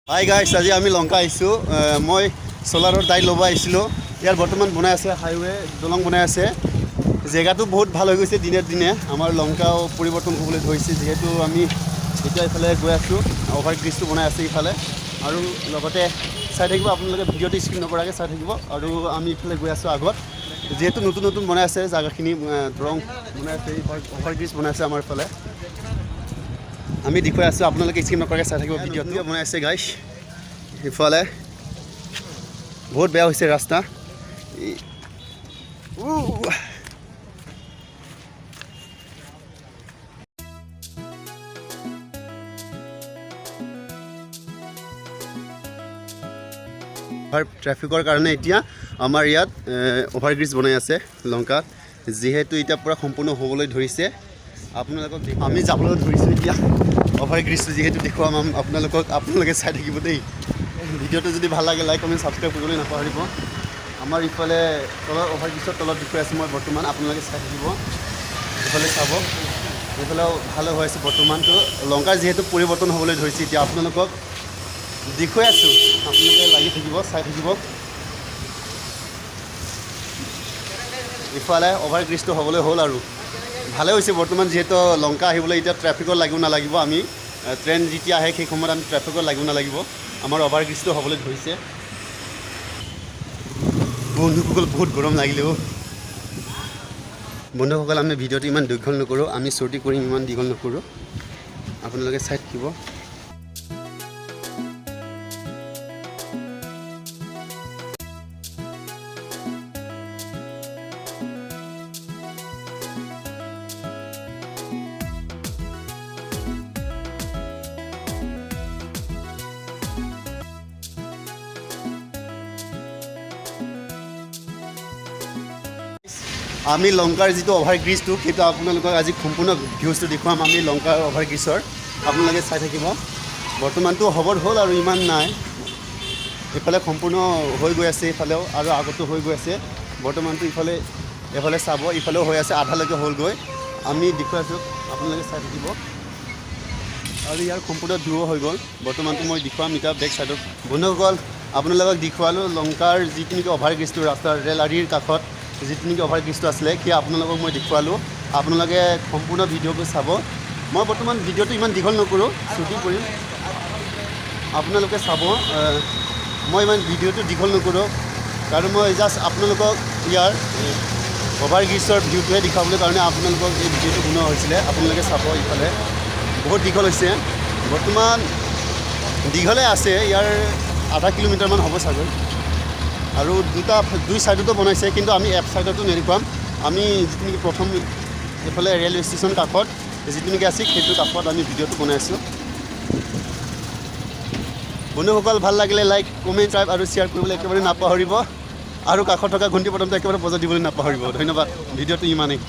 Hi guys, আজি আমি লংকা আহিছোঁ। মই সোলাৰৰ টাইল ল'ব আহিছিলোঁ। ইয়াৰ বৰ্তমান বনাই আছে হাইৱে, দলং বনাই আছে। জেগাটো বহুত ভাল হৈ গৈছে দিনে দিনে। আমাৰ লংকাও পৰিৱৰ্তন হ'বলৈ ধৰিছে, যিহেতু আমি এতিয়া এইফালে গৈ আছোঁ। অভাৰ ব্ৰিজটো বনাই আছে ইফালে, আৰু লগতে চাই থাকিব আপোনালোকে, ভিডিঅ'টো স্কিপ নকৰাকৈ চাই থাকিব। আৰু আমি ইফালে গৈ আছোঁ আগত, যিহেতু নতুন নতুন বনাই আছে জেগাখিনি, দলং বনাই আছে, অভাৰ ব্ৰিজ বনাই আছে আমাৰ ইফালে। আমি দেখুৱাই আছোঁ, আপোনালোকে স্কিপ নকৰাকৈ চাই থাকিব। ভিডিঅ'টো বনাই আছে গাইছ। ইফালে বহুত বেয়া হৈছে ৰাস্তা। ট্ৰেফিকৰ কাৰণে এতিয়া আমাৰ ইয়াত অভাৰ ব্ৰিজ বনাই আছে লংকাত, যিহেতু এতিয়া পূৰা সম্পূৰ্ণ হ'বলৈ ধৰিছে। আপোনালোকক আমি যাবলৈ ধৰিছোঁ এতিয়া অভাৰ ব্ৰিজটো, যিহেতু দেখুৱাম আপোনালোকে চাই থাকিব দেই। ভিডিঅ'টো যদি ভাল লাগে লাইক কমেণ্ট ছাবস্ক্ৰাইব কৰিবলৈ নাপাহৰিব। আমাৰ ইফালে তলত অভাৰ ব্ৰিজৰ তলত দেখুৱাই আছোঁ মই বৰ্তমান, আপোনালোকে চাই থাকিব। ইফালে চাব, এইফালেও ভালে হৈ আছে বৰ্তমানটো। লংকাৰ যিহেতু পৰিৱৰ্তন হ'বলৈ ধৰিছে, এতিয়া আপোনালোকক দেখুৱাই আছোঁ, আপোনালোকে লাগি থাকিব, চাই থাকিব। ইফালে অভাৰ ব্ৰিজটো হ'বলৈ হ'ল আৰু ভালে হৈছে বৰ্তমান, যিহেতু লংকা আহিবলৈ এতিয়া ট্ৰেফিকত লাগিব নালাগিব। আমি ট্ৰেইন যেতিয়া আহে সেই সময়ত আমি ট্ৰেফিকত লাগিব নালাগিব। আমাৰ অভাৰ ব্ৰিজটো হ'বলৈ ধৰিছে। বন্ধুসকল বহুত গৰম লাগিলেও, বন্ধুসকল আমি ভিডিঅ'টো ইমান দীঘল নকৰোঁ, আমি চৰ্টি কৰিম, ইমান দীঘল নকৰোঁ, আপোনালোকে চাই থাকিব। আমি লংকাৰ যিটো অভাৰ ব্ৰিজটো, সেইটো আপোনালোকক আজি সম্পূৰ্ণ ভিউজটো দেখুৱাম। আমি লংকাৰ অভাৰ ব্ৰিজৰ আপোনালোকে চাই থাকিব। বৰ্তমানটো হ'বৰ হ'ল আৰু ইমান নাই, এইফালে সম্পূৰ্ণ হৈ গৈ আছে, এইফালেও আৰু আগতো হৈ গৈ আছে। বৰ্তমানটো এইফালে চাব, ইফালেও হৈ আছে, আধালৈকে হ'লগৈ। আমি দেখুৱাইছোঁ, আপোনালোকে চাই থাকিব। আৰু ইয়াৰ সম্পূৰ্ণ ভিউ হৈ গ'ল। বৰ্তমানটো মই দেখুৱাম এতিয়া বেক ছাইডত। বন্ধুসকল আপোনালোকক দেখুৱালোঁ লংকাৰ যিটো নেকি অভাৰ ব্ৰিজটো, ৰাস্তাৰ ৰেল আলিৰ কাষত যিটো নেকি অভাৰ ব্ৰিজটো আছিলে, সেয়া আপোনালোকক মই দেখুৱালোঁ। আপোনালোকে সম্পূৰ্ণ ভিডিঅ'টো চাব। মই বৰ্তমান ভিডিঅ'টো ইমান দীঘল নকৰোঁ, শ্বুটিং কৰিম, আপোনালোকে চাব। মই ইমান ভিডিঅ'টো দীঘল নকৰোঁ, কাৰণ মই জাষ্ট আপোনালোকক ইয়াৰ অভাৰ ব্ৰিজৰ ভিউটোহে দেখুৱাবলৈ কাৰণে আপোনালোকক এই ভিডিঅ'টো বনোৱা হৈছিলে। আপোনালোকে চাব, ইফালে বহুত দীঘল হৈছে, বৰ্তমান দীঘলে আছে, ইয়াৰ আধা কিলোমিটাৰমান হ'ব চাগৈ। আৰু দুই ছাইডতো বনাইছে, কিন্তু আমি এফ ছাইডতো নেদেখুৱাম। আমি যিটো নেকি প্ৰথম এইফালে ৰেলৱে ষ্টেচন কাষত যিটো নেকি আছে, সেইটো কাষত আমি ভিডিঅ'টো বনাই আছোঁ। বন্ধুসকল ভাল লাগিলে লাইক কমেণ্ট ট্ৰাইব আৰু শ্বেয়াৰ কৰিবলৈ একেবাৰে নাপাহৰিব, আৰু কাষত থকা ঘণ্টি বটনটো একেবাৰে বজাই দিবলৈ নাপাহৰিব। ধন্যবাদ, ভিডিঅ'টো ইমানেই।